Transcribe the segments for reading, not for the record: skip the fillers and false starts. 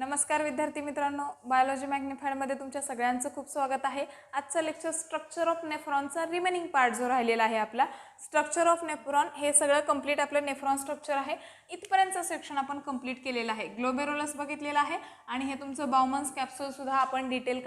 नमस्कार विद्यार्थी मित्रांनो, बायोलॉजी मॅग्निफाइडमध्ये तुमच्या सगळ्यांचं खूप स्वागत आहे। आजचा लेक्चर स्ट्रक्चर ऑफ नेफ्रॉनचा रिमेनिंग पार्ट जो राहिलेला आहे आपला स्ट्रक्चर ऑफ नेफ्रॉन, हे सगळं कंप्लीट आपलं नेफ्रॉन स्ट्रक्चर आहे। इथपर्यंतचं सेक्शन आपण कंप्लीट केलेलं आहे। ग्लोमेरुलस बघितलेला आहे आणि हे तुमचं बाउमन्स कॅप्सूल सुद्धा आपण डिटेल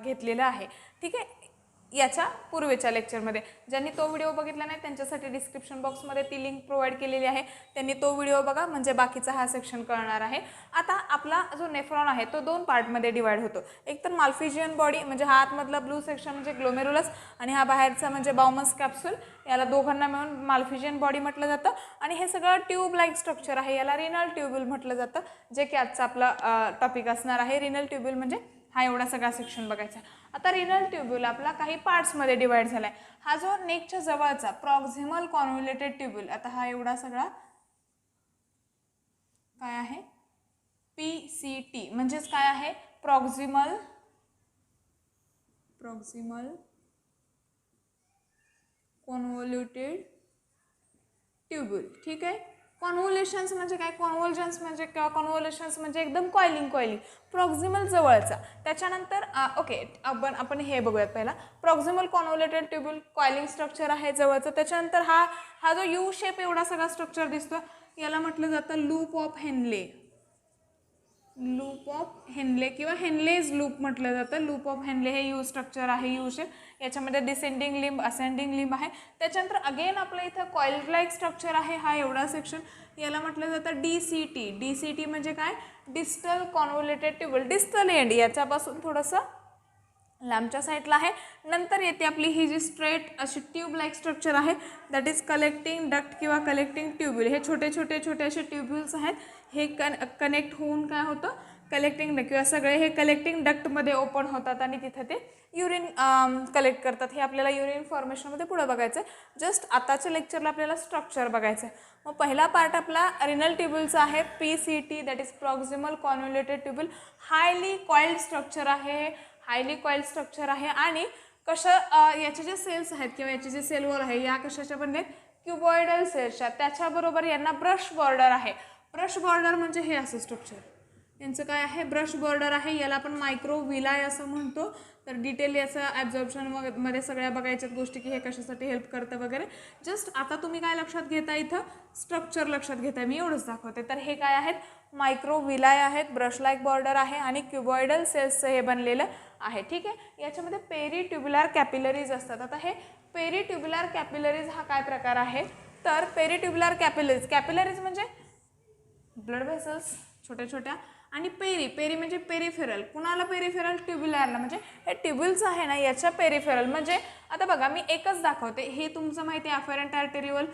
घेतलेलं आहे। ठीक आहे, याच्या पूर्वीच्या लेक्चरमध्ये ज्यांनी तो व्हिडिओ बघितला नाही त्यांच्यासाठी डिस्क्रिप्शन बॉक्समध्ये ती लिंक प्रोव्हाइड केलेली आहे, त्यांनी तो व्हिडिओ बघा म्हणजे बाकीचा हा सेक्शन कळणार आहे। आता आपला जो नेफ्रॉन आहे तो दोन पार्टमध्ये डिवाइड होतो। एक तर माल्फिजियन बॉडी म्हणजे हा आतमधला ब्लू सेक्शन म्हणजे ग्लोमेरुलस आणि हा बाहेरचा म्हणजे बाउमन्स कॅप्सूल, याला दोघांना मिळून माल्फिजियन बॉडी म्हटलं जातं। आणि हे सगळं ट्यूब लाईक स्ट्रक्चर आहे, याला रिनल ट्यूब्यूल म्हटलं जातं, जे की आजचा आपला टॉपिक असणार आहे। रिनल ट्यूब्यूल म्हणजे हा एवढा सगळा सेक्शन बघायचा। आता रिनल ट्यूब्यूल आपला काही पार्ट्समध्ये डिवाइड झालाय। हा जो नेकच्या जवळचा प्रॉक्सिमल कॉन्व्होल्युटेड ट्यूब्यूल, आता हा एवढा सगळा काय आहे PCT म्हणजेच काय आहे प्रॉक्सिमल कॉन्व्होल्युटेड ट्यूब्यूल। ठीक आहे, कॉन्व्होल्युशन्स म्हणजे काय, कॉन्व्होल्जन्स म्हणजे कॉन्व्होल्युशन्स म्हणजे एकदम कॉइलिंग प्रॉक्सिमल जवळचा। त्याच्यानंतर ओके आपण हे बघूयात पहिला proximal convoluted tubule coiling structure आहे जवळचं। त्याच्यानंतर हा जो यू शेप एवढा सगळा स्ट्रक्चर दिसतो याला म्हटलं जातं लूप ऑफ हेनले किंवा हेनलेज लूप म्हटलं जातं। लूप ऑफ हेनले हे यू स्ट्रक्चर आहे, यू शेप, याच्यामध्ये डिसेंडिंग लिंब असेंडिंग लिंब आहे। त्याच्यानंतर अगेन आपलं इथं कॉइल लाईक स्ट्रक्चर आहे, हा एवढा सेक्शन, याला म्हटलं जातं DCT म्हणजे काय डिस्टल कॉन्व्होल्युटेड ट्यूब्यूल, डिस्टल एंड याच्यापासून थोडंसं लांबच्या साईडला आहे। नंतर येते आपली ही जी स्ट्रेट अशी ट्यूब लाईक स्ट्रक्चर आहे, दॅट इज कलेक्टिंग डक्ट किंवा कलेक्टिंग ट्यूब्यूल। हे छोटे असे ट्यूब्यूल्स आहेत, हे कनेक्ट होऊन काय होतं कलेक्टिंग किंवा सगळे हे कलेक्टिंग डक्टमध्ये ओपन होतात आणि तिथे ते युरिन कलेक्ट करतात। हे आपल्याला युरिन फॉर्मेशनमध्ये पुढे बघायचं आहे। जस्ट आताच्या लेक्चरला आपल्याला स्ट्रक्चर बघायचं आहे। मग पहिला पार्ट आपला रिनल ट्यूब्यूलचा आहे PCT, that is proximal convoluted tubule. Highly coiled structure आहे आणि याचे जे सेल्स आहेत किंवा याचे जे सेल वॉल आहे या कशाच्या बनले क्युबॉइडल सेल्सच्या। त्याच्याबरोबर यांना ब्रश बॉर्डर आहे। ब्रश बॉर्डर म्हणजे हे असं स्ट्रक्चर, यांचं काय आहे ब्रश बॉर्डर आहे, याला आपण मायक्रोविलाय असं म्हणतो। तर डिटेल याचं ॲब्झॉर्प्शन मध्ये सगळ्या बघायच्यात गोष्टी की हे कशासाठी हेल्प करतं वगैरे। जस्ट आता तुम्ही काय लक्षात घेता, इथं स्ट्रक्चर लक्षात घेताय, मी एवढंच दाखवते। तर हे काय आहेत मायक्रोविलाय आहेत, ब्रश लाईक बॉर्डर आहे आणि क्युबॉइडल सेल्सचं हे बनलेलं आहे। ठीक आहे, याच्यामध्ये पेरीट्युब्युलर कॅपिलरीज असतात। आता हे पेरीट्युब्युलर कॅपिलरीज हा काय प्रकार आहे, तर पेरीट्युब्युलर कॅपिलरीज म्हणजे ब्लड व्हेसल्स छोट्या आणि पेरी म्हणजे पेरिफेरल, कुणाला पेरिफेरल ट्युब्युलरला, म्हणजे हे ट्युब्युल्स आहे ना याच्या पेरिफेरल। म्हणजे आता बघा मी एकच दाखवते, हे तुमचं माहिती आहे अफेरंट आर्टेरियल,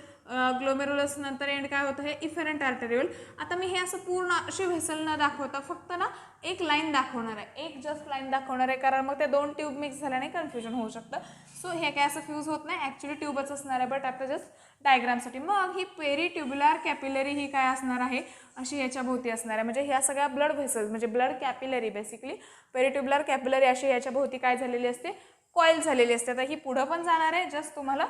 ग्लोमेरुलस नंतर एंड काय होतं हे इफेरंट आर्टेरियल। आता मी हे असं पूर्ण अशी व्हेसल न दाखवता फक्त ना एक लाईन दाखवणार आहे, एक जस्ट लाईन दाखवणार आहे, कारण मग ते दोन ट्यूब मिक्स झाल्याने कन्फ्युजन होऊ शकतं। सो हे काय असं फ्यूज होत नाही, ॲक्च्युली ट्यूबच असणार आहे, बट आता जस्ट डायग्रामसाठी। मग ही पेरीट्युब्युलर कॅपिलरी ही काय असणार आहे, अशी याच्या भोवती असणार आहे। म्हणजे ह्या सगळ्या ब्लड व्हेसल्स म्हणजे ब्लड कॅपिलरी, बेसिकली पेरीट्युब्युलर कॅपिलरी अशी याच्या भोवती काय झालेली असते, कॉईल झालेली असते। आता ही पुढं पण जाणार आहे, जस्ट तुम्हाला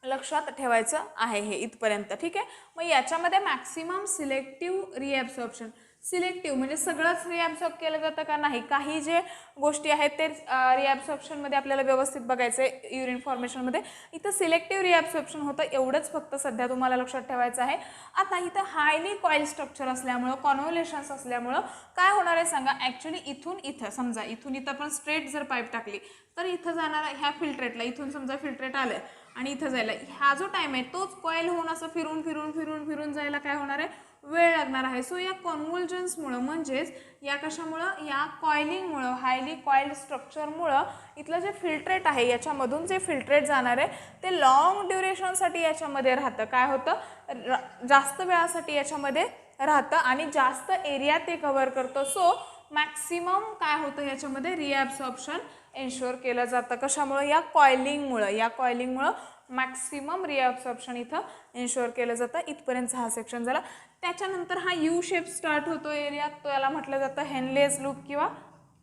लक्षात ठेवायचं आहे हे इथपर्यंत। ठीक आहे, मग याच्यामध्ये मॅक्सिमम सिलेक्टिव्ह रिॲब्सॉर्प्शन, सिलेक्टिव्ह म्हणजे सगळंच रिॲब्सॉर्ब केलं जातं का नाही, काही जे गोष्टी आहेत ते रिॲब्सॉर्प्शनमध्ये आपल्याला व्यवस्थित बघायचं आहे युरिन फॉर्मेशनमध्ये। इथं सिलेक्टिव्ह रिॲब्सॉर्प्शन होतं, एवढंच फक्त सध्या तुम्हाला लक्षात ठेवायचं आहे। आता इथं हायली कॉइल स्ट्रक्चर असल्यामुळं, कॉन्व्होल्युशन्स असल्यामुळं काय होणार आहे सांगा, ॲक्च्युली इथून समजा इथं पण स्ट्रेट जर पाईप टाकली तर इथं जाणारा ह्या फिल्ट्रेटला, इथून समजा फिल्ट्रेट आलं आणि इथं जायला हा जो टाईम आहे तोच कॉईल होऊन असं फिरून जायला काय होणार आहे, वेळ लागणार आहे। सो या कॉन्व्होल्जन्समुळं म्हणजेच या कशामुळं, या कॉइलिंगमुळं, हायली कॉइल्ड स्ट्रक्चरमुळं इथलं जे फिल्ट्रेट आहे याच्यामधून जे फिल्ट्रेट जाणार आहे ते लॉंग ड्युरेशनसाठी याच्यामध्ये राहतं, काय होतं जास्त वेळासाठी याच्यामध्ये राहतं आणि जास्त एरिया ते कव्हर करतं। सो मॅक्सिमम काय होतं याच्यामध्ये रिॲब्सॉर्प्शन एन्श्योर केलं जातं, कशामुळं या कॉइलिंगमुळं मॅक्सिमम रिॲब्सॉर्प्शन इथं एन्श्योर केलं जातं। इथपर्यंत हा सेक्शन झाला। त्याच्यानंतर हा यू शेप स्टार्ट होतो एरियात, तो याला म्हटलं जातं हेनलेज लूप किंवा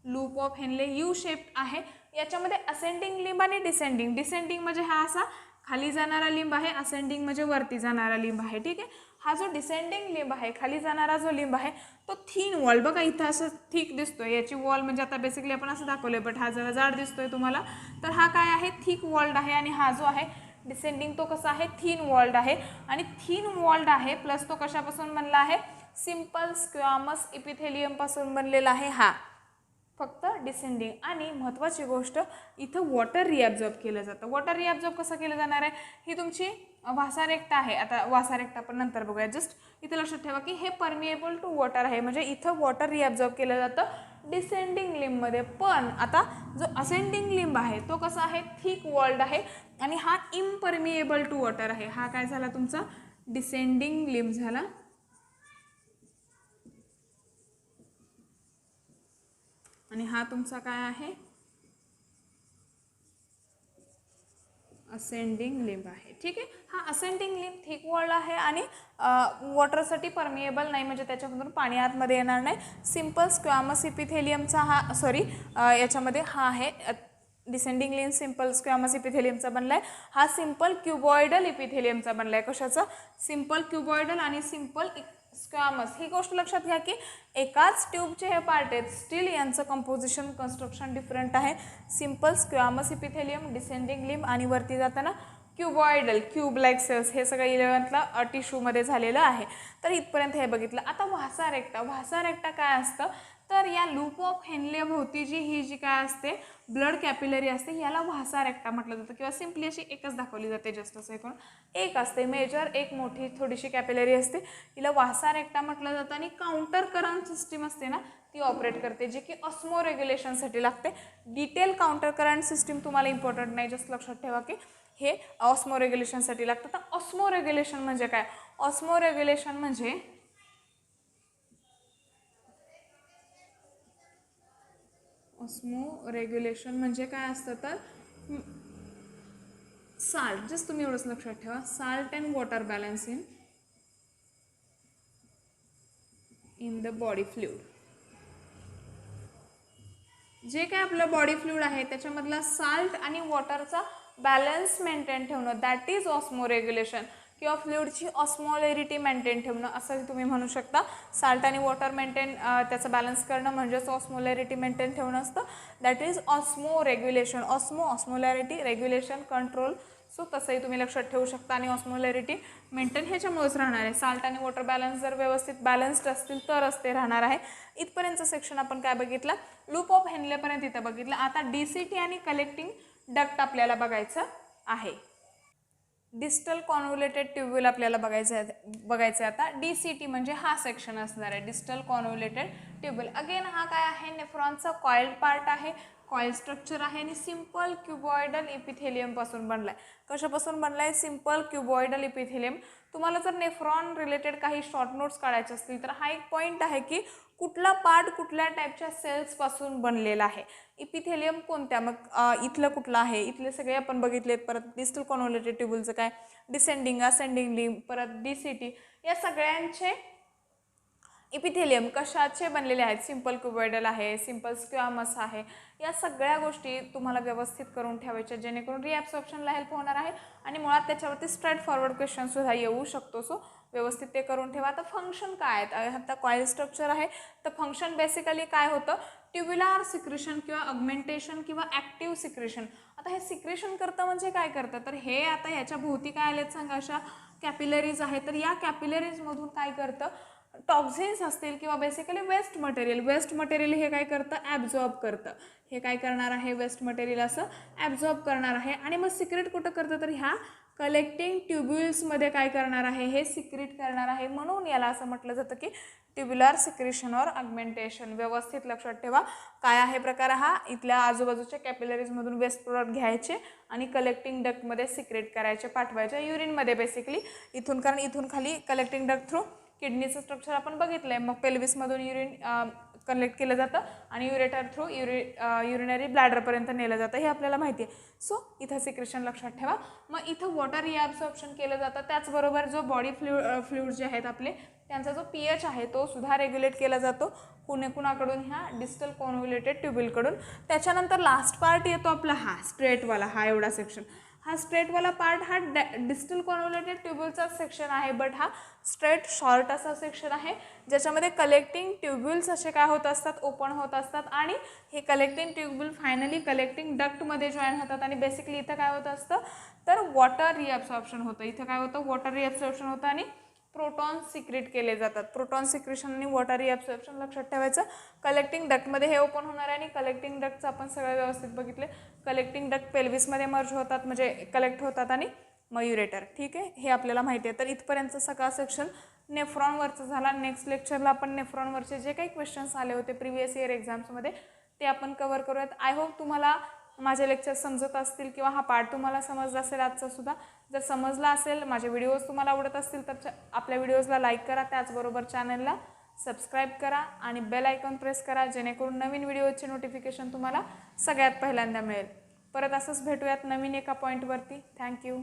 loop of Henle. U shape आहे, याच्यामध्ये असेंडिंग लिंब आणि डिसेंडिंग म्हणजे हा असा खाली जाणारा लिंब आहे, असेंडिंग म्हणजे वरती जाणारा लिंब आहे। ठीक आहे, हा जो डिसेंडिंग लिंब आहे, खाली जाणारा जो लिंब आहे तो थिन वॉल बघा इथं असं थिक दिसतोय, याची वॉल म्हणजे आता बेसिकली आपण असं दाखवलंय, बट हा जरा जाड दिसतोय तुम्हाला, तर हा काय आहे थिक वॉल्ड आहे. आणि हा जो आहे डिसेंडिंग तो कसा आहे थिन वॉल्ड आहे. आणि थिन वॉल्ड आहे प्लस तो कशापासून बनला आहे, सिंपल स्क्वॅमस इपिथेलियम पासून बनलेला आहे हा फक्त डिसेंडिंग. आणि महत्त्वाची गोष्ट इथं वॉटर रिॲब्झॉर्ब केलं जातं. वॉटर रिॲब्झॉर्ब कसं केलं जाणार आहे, ही तुमची वासारेक्टा आहे. आता वासारेक्टा आपण नंतर बघूया. जस्ट इथं लक्षात ठेवा की हे परमिएबल टू वॉटर आहे, म्हणजे इथं वॉटर रिॲब्झॉर्ब केलं जातं डिसेंडिंग लिम्बमध्ये. पण आता जो असेंडिंग लिंब आहे तो कसा आहे थिक वॉल्ड आहे आणि हा इम्परमिएबल टू वॉटर आहे. हा काय झाला तुमचा डिसेंडिंग लिंब झाला. आणि हा तुमचा काय आहे असेंडिंग लिंब आहे. ठीक आहे, हा असेंडिंग लिंब थिक वॉल्ड आहे आणि वॉटरसाठी परमिएबल नाही, म्हणजे त्याच्यामधून पाणी आतमध्ये येणार नाही. सिंपल स्क्वॅमस इपिथेलियमचा हा याच्यामध्ये हा आहे डिसेंडिंग लिंब सिंपल स्क्वॅमस इपिथेलियमचा बनलाय. हा सिंपल क्युबॉइडल इपिथेलियमचा बनलाय. कशाचा, सिंपल क्युबॉइडल आणि सिंपल स्क्वॅमस. ही गोष्ट लक्षात घ्या की एकाच ट्यूबचे हे पार्ट आहेत, स्टील यांचं कंपोजिशन कन्स्ट्रक्शन डिफरंट आहे. सिंपल स्क्वॅमस इपिथेलियम, डिसेंडिंग लिंब आणि वरती जाताना क्युबॉइडल क्यूब लाईक सेल्स, हे सगळं 11th टिश्यूमध्ये झालेलं आहे. तर इथपर्यंत हे बघितलं. आता व्हासारेक्टा काय असतं, तर या लूप ऑफ हेनले भोवती ही जी काय असते ब्लड कॅपिलरी असते याला व्हासारेक्टा म्हटलं जातं, किंवा सिम्पली अशी एकच दाखवली जाते जस्ट असं करून. एक असते मेजर, एक मोठी थोडीशी कॅपिलरी असते, हिला व्हासारेक्टा म्हटलं जातं. आणि काउंटर करंट सिस्टीम असते ना ती ऑपरेट करते, जे की ऑस्मो रेग्युलेशनसाठी लागते. डिटेल काउंटर करंट सिस्टीम तुम्हाला इम्पॉर्टंट नाही, जस्ट लक्षात ठेवा की हे ऑस्मो रेग्युलेशनसाठी लागतं. तर ऑस्मो रेग्युलेशन म्हणजे काय, ऑस्मो रेग्युलेशन म्हणजे ऑस्मो रेग्युलेशन म्हणजे काय असतं, तर साल्ट, जस्ट तुम्ही एवढंच लक्षात ठेवा, salt and water balance in the body fluid. जे काय आपलं बॉडी फ्लुइड आहे त्याच्यामधला साल्ट आणि वॉटरचा बॅलन्स मेंटेन ठेवणं, दॅट इज ऑस्मो रेग्युलेशन. किंवा फ्लुइडची ऑस्मोलॅरिटी मेंटेन ठेवणं असंही तुम्ही म्हणू शकता. साल्ट आणि वॉटर मेंटेन त्याचं बॅलन्स करणं म्हणजेच ऑस्मोलॅरिटी मेंटेन ठेवणं असतं, that is osmo regulation. Osmolarity regulation control, so तसंही तुम्ही लक्षात ठेवू शकता. आणि ऑस्मोलॅरिटी मेंटेन ह्याच्यामुळेच राहणार आहे. साल्ट आणि वॉटर बॅलन्स जर व्यवस्थित बॅलन्स्ड असतील तरच ते राहणार आहे. इथपर्यंतचं सेक्शन आपण काय बघितलं, लूप ऑफ हेनलेपर्यंत इथं बघितलं. आता DCT आणि कलेक्टिंग डक्ट आपल्याला बघायचं आहे. डिस्टल कॉन्व्होल्युटेड ट्यूब्यूल आपल्याला बघायचं आहे. आता DCT म्हणजे हा सेक्शन असणार आहे, डिस्टल कॉन्व्होल्युटेड ट्यूब्यूल. अगेन हा काय आहे, नेफ्रॉनचा कॉइल्ड पार्ट आहे, कॉइल स्ट्रक्चर आहे आणि सिंपल क्युबॉइडल इपिथेलियम पासून बनलाय. कशापासून बनलाय, सिंपल क्युबॉइडल इपिथेलियम. तुम्हाला जर नेफ्रॉन रिलेटेड काही शॉर्ट नोट्स काढायचे असतील तर हा एक पॉईंट आहे की कुठला पार्ट कुठल्या टाईपच्या सेल्सपासून बनलेला आहे, इपिथेलियम कोणत्या, मग इथलं कुठलं आहे, इथले सगळे आपण बघितलेत. परत डिस्टल कॉन्व्होल्युटेड ट्यूब्यूलचं काय, डिसेंडिंग, असेंडिंग लिंब, परत DCT, या सगळ्यांचे इपिथेलियम कशाचे बनलेले आहेत, सिंपल क्युबॉइडल आहे, सिंपल स्क्वॅमस आहे. या सगळ्या गोष्टी तुम्हाला व्यवस्थित करून ठेवायच्या जेणेकरून रिॲब्सॉर्प्शनला हेल्प होणार आहे आणि मुळात त्याच्यावरती स्ट्रेट फॉरवर्ड क्वेश्चन सुद्धा येऊ शकतो. सो व्यवस्थित ते करून ठेवा. आता फंक्शन काय आहेत, आता कॉइल स्ट्रक्चर आहे तर फंक्शन बेसिकली काय होतं, ट्युब्युलर सिक्रेशन किंवा अगमेंटेशन किंवा ॲक्टिव्ह सिक्रेशन. आता हे सिक्रेशन करतं म्हणजे काय करतं, तर हे आता याच्या भोवती काय आलेत सांगा, अशा कॅपिलरीज आहेत. तर या कॅपिलरीजमधून काय करतं, टॉक्झिन्स असतील किंवा बेसिकली वेस्ट मटेरियल हे काय करतं, ॲब्झॉर्ब करतं. हे काय करणार आहे, वेस्ट मटेरियल असं ॲब्झॉर्ब करणार आहे. आणि मग सिक्रेट कुठं करतं, तर ह्या कलेक्टिंग ट्युब्युल्समध्ये काय करणार आहे, हे सिक्रेट करणार आहे. म्हणून याला असं म्हटलं जातं की ट्युब्युलर सिक्रेशन ऑर अगमेंटेशन. व्यवस्थित लक्षात ठेवा काय आहे प्रकार हा, इथल्या आजूबाजूच्या कॅपिलरीजमधून वेस्ट प्रोडक्ट घ्यायचे आणि कलेक्टिंग डक्टमध्ये सिक्रेट करायचे, पाठवायचे युरिनमध्ये बेसिकली इथून, कारण इथून खाली कलेक्टिंग डक्ट थ्रू किडनीचं स्ट्रक्चर आपण बघितलं आहे. मग पेल्विसमधून युरिन कलेक्ट केलं जातं आणि युरेटर थ्रू युरिनरी ब्लॅडरपर्यंत नेलं जातं, हे आपल्याला माहिती आहे. सो इथं सिक्रेशन लक्षात ठेवा. मग इथं वॉटर रिॲब्सॉर्प्शन केलं जातं. त्याचबरोबर जो बॉडी फ्लुइड जे आहेत आपले, त्यांचा जो pH आहे तो सुद्धा रेग्युलेट केला जातो कुणाकडून, ह्या डिस्टल कॉन्व्होल्युटेड ट्यूब्यूलकडून. त्याच्यानंतर लास्ट पार्ट येतो आपला हा स्ट्रेटवाला, हा एवढा सेक्शन. हा स्ट्रेटवाला पार्ट हा डिस्टल कॉन्व्होल्युटेड ट्युब्युलचा सेक्शन आहे, बट हा स्ट्रेट शॉर्ट असा सेक्शन आहे ज्याच्यामध्ये कलेक्टिंग ट्युब्युल्स असे काय होत असतात, ओपन होत असतात आणि हे कलेक्टिंग ट्युब्युल फायनली कलेक्टिंग डक्टमध्ये जॉईन होतात आणि बेसिकली इथं काय होत असतं तर वॉटर रिअब्सॉर्प्शन होतं. इथं काय होतं, वॉटर रिअब्सॉर्प्शन होतं आणि प्रोटॉन सिक्रेट केले जातात. प्रोटॉन सिक्रेशन आणि वॉटर रिअब्सॉर्प्शन लक्षात ठेवायचं. कलेक्टिंग डक्टमध्ये हे ओपन होणार आहे आणि कलेक्टिंग डक्टचं आपण सगळं व्यवस्थित बघितले. कलेक्टिंग डक्ट पेल्विसमध्ये मर्ज होतात म्हणजे कलेक्ट होतात आणि मयुरेटर. ठीक आहे, हे आपल्याला माहिती आहे. तर इथपर्यंतचा सगळा सेक्शन नेफ्रॉनवरचा झाला. नेक्स्ट लेक्चरला आपण नेफ्रॉनवरचे जे काही क्वेश्चन्स आले होते प्रिव्हियस इयर एक्झाम्समध्ये ते आपण कव्हर करूयात. आय होप तुम्हाला माझे लेक्चर समजत असतील किंवा हा पार्ट तुम्हाला समजला असेल आजचा सुद्धा. जर समजला असेल, माझे व्हिडिओज तुम्हाला आवडत असतील तर आपल्या व्हिडिओजला लाईक करा, त्याचबरोबर चॅनलला सबस्क्राईब करा आणि बेल आयकॉन प्रेस करा जेणेकरून नवीन व्हिडिओचे नोटिफिकेशन तुम्हाला सगळ्यात पहिल्यांदा मिळेल. परत असंच भेटूयात नवीन एका पॉईंटवरती. थँक्यू.